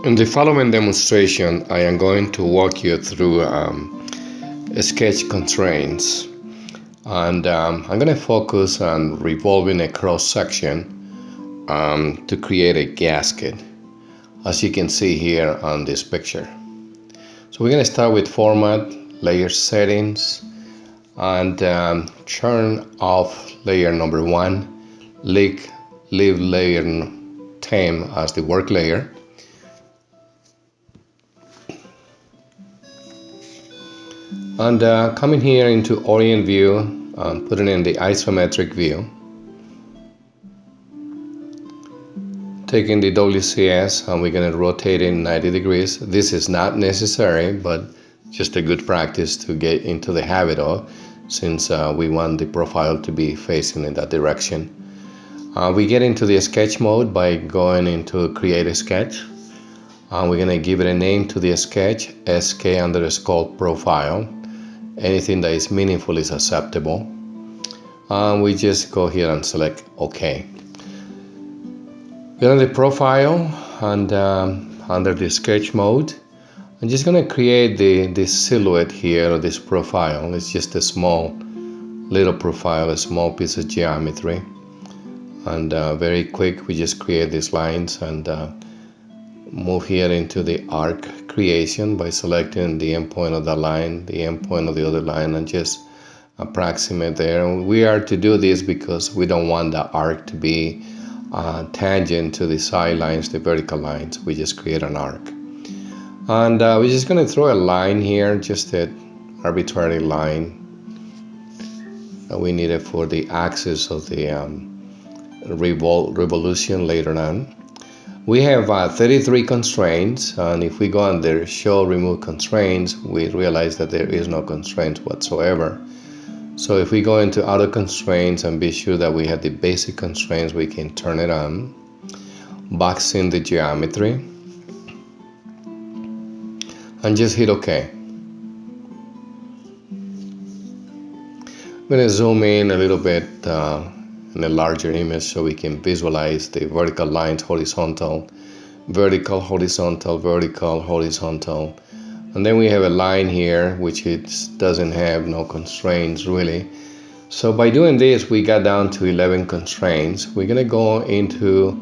In the following demonstration, I am going to walk you through sketch constraints, and I'm going to focus on revolving a cross section to create a gasket, as you can see here on this picture. So we're going to start with Format, Layer Settings, and turn off layer number 1, leave layer 10 as the work layer. And coming here into Orient View and putting in the isometric view, taking the WCS and we're going to rotate it 90 degrees. This is not necessary, but just a good practice to get into the habit of, since we want the profile to be facing in that direction. We get into the sketch mode by going into Create a Sketch. We're going to give it a name to the sketch, SK_profile. Anything that is meaningful is acceptable. We just go here and select OK. Go to the profile and under the sketch mode, I'm just going to create this silhouette here of this profile. It's just a small little profile, a small piece of geometry. And very quick, we just create these lines and move here into the arc creation by selecting the endpoint of the line, the endpoint of the other line, and just approximate there. And we are to do this because we don't want the arc to be tangent to the side lines, the vertical lines. We just create an arc. And we're just going to throw a line here, just an arbitrary line that we needed for the axis of the revolution later on. We have 33 constraints, and if we go under Show Remove Constraints, we realize that there is no constraints whatsoever. So if we go into Auto Constraints and be sure that we have the basic constraints, we can turn it on. Box in the geometry, and just hit OK. I'm going to zoom in a little bit in a larger image so we can visualize the vertical lines, horizontal, vertical, horizontal, vertical, horizontal. And then we have a line here which doesn't have no constraints really. So by doing this, we got down to 11 constraints. We're going to go into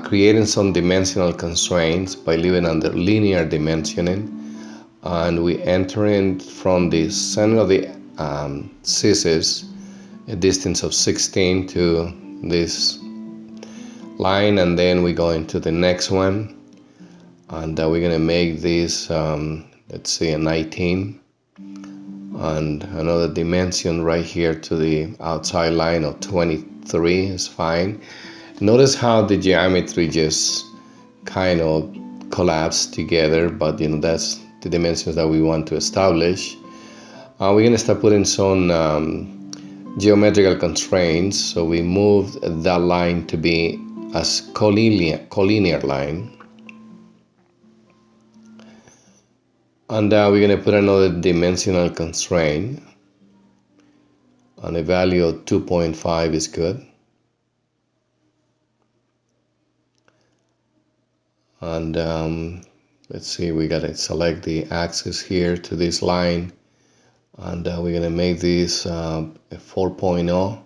creating some dimensional constraints by leaving under linear dimensioning. And we enter in from the center of the scissors a distance of 16 to this line, and then we go into the next one, and we're going to make this let's see, a 19, and another dimension right here to the outside line of 23 is fine. Notice how the geometry just kind of collapsed together, but that's the dimensions that we want to establish. We're going to start putting some geometrical constraints, so we moved that line to be a collinear line, and we're going to put another dimensional constraint, and a value of 2.5 is good. And let's see, we got to select the axis here to this line, and we're going to make this a 4.0,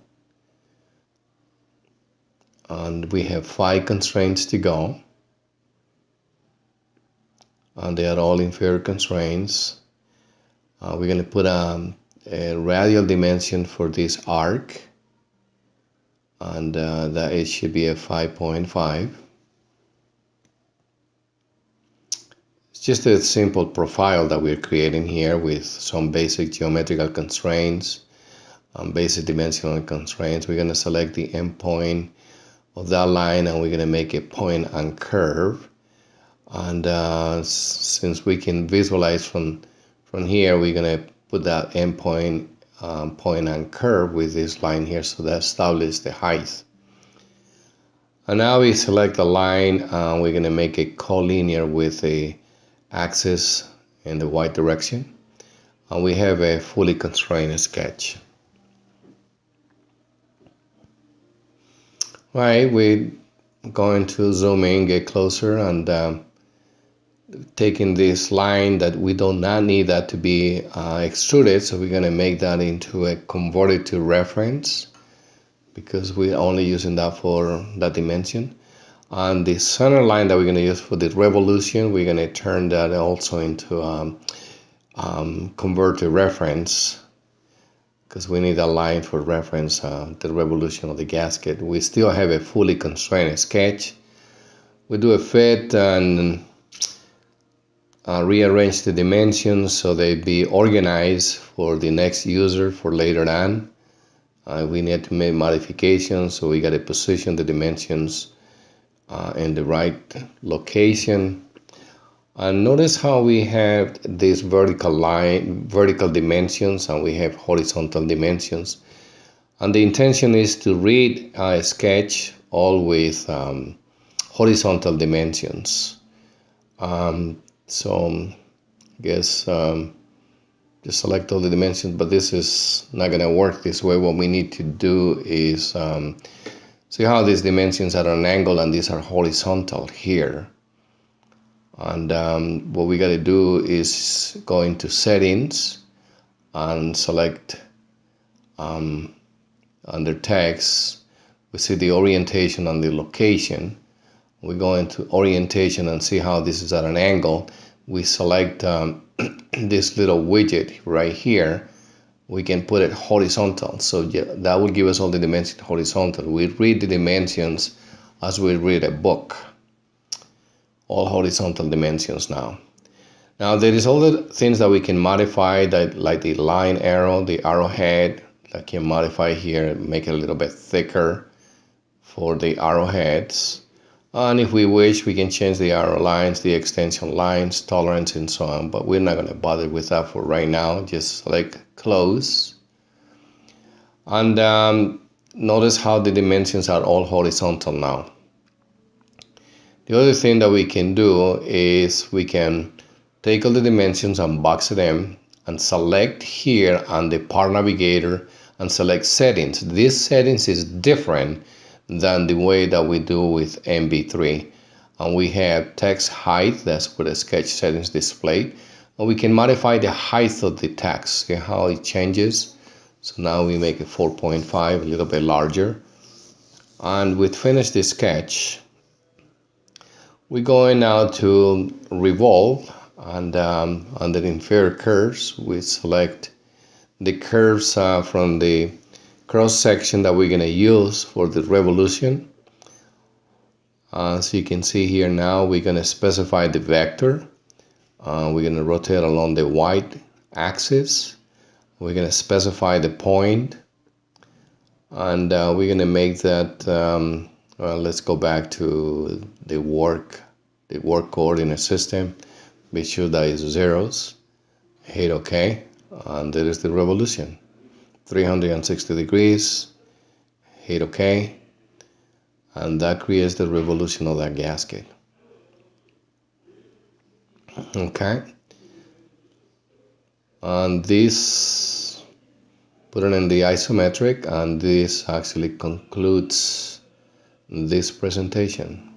and we have 5 constraints to go, and they are all inferior constraints. We're going to put a radial dimension for this arc, and that it should be a 5.5. It's just a simple profile that we're creating here with some basic geometrical constraints and basic dimensional constraints. We're going to select the endpoint of that line, and we're going to make a point and curve. And since we can visualize from here, we're going to put that endpoint point and curve with this line here, so that establishes the height. And now we select the line, and we're going to make it collinear with the axis in the y direction, and we have a fully constrained sketch. Right, we're going to zoom in, get closer, and taking this line that we do not need that to be extruded, so we're going to make that into a converted to reference because we're only using that for that dimension. And the center line that we're going to use for the revolution, we're going to turn that also into convert to reference because we need a line for reference, the revolution of the gasket. We still have a fully constrained sketch. We do a fit and rearrange the dimensions so they be organized for the next user for later on. We need to make modifications, so we got to position the dimensions in the right location. And notice how we have this vertical line, vertical dimensions, and we have horizontal dimensions. And the intention is to read a sketch all with horizontal dimensions. So I guess just select all the dimensions, but this is not going to work this way. What we need to do is see how these dimensions are at an angle and these are horizontal here. And what we got to do is go into settings and select under text. We see the orientation and the location. We go into orientation and see how this is at an angle. We select this little widget right here. We can put it horizontal, so yeah, that will give us all the dimensions horizontal. We read the dimensions as we read a book, all horizontal dimensions now. Now there is all the things that we can modify, that like the line arrow, the arrowhead, that can modify here, make it a little bit thicker for the arrowheads. And if we wish, we can change the arrow lines, the extension lines, tolerance, and so on. But we're not going to bother with that for right now. Just select close. And notice how the dimensions are all horizontal now. The other thing that we can do is we can take all the dimensions and box them and select here on the Part Navigator and select settings. This settings is different than the way that we do with MV3. And we have text height, that's where the sketch settings displayed. And we can modify the height of the text, see how it changes. So now we make it 4.5, a little bit larger. And we finish the sketch. We're going now to revolve, and under inferior curves, we select the curves from the cross section that we're going to use for the revolution. So you can see here now we're going to specify the vector. We're going to rotate along the white axis. We're going to specify the point, and we're going to make that well, let's go back to the work coordinate system. Be sure that is zeros. Hit OK, and there is the revolution. 360 degrees, hit OK, and that creates the revolution of that gasket. Okay, and this, put it in the isometric, and this actually concludes this presentation.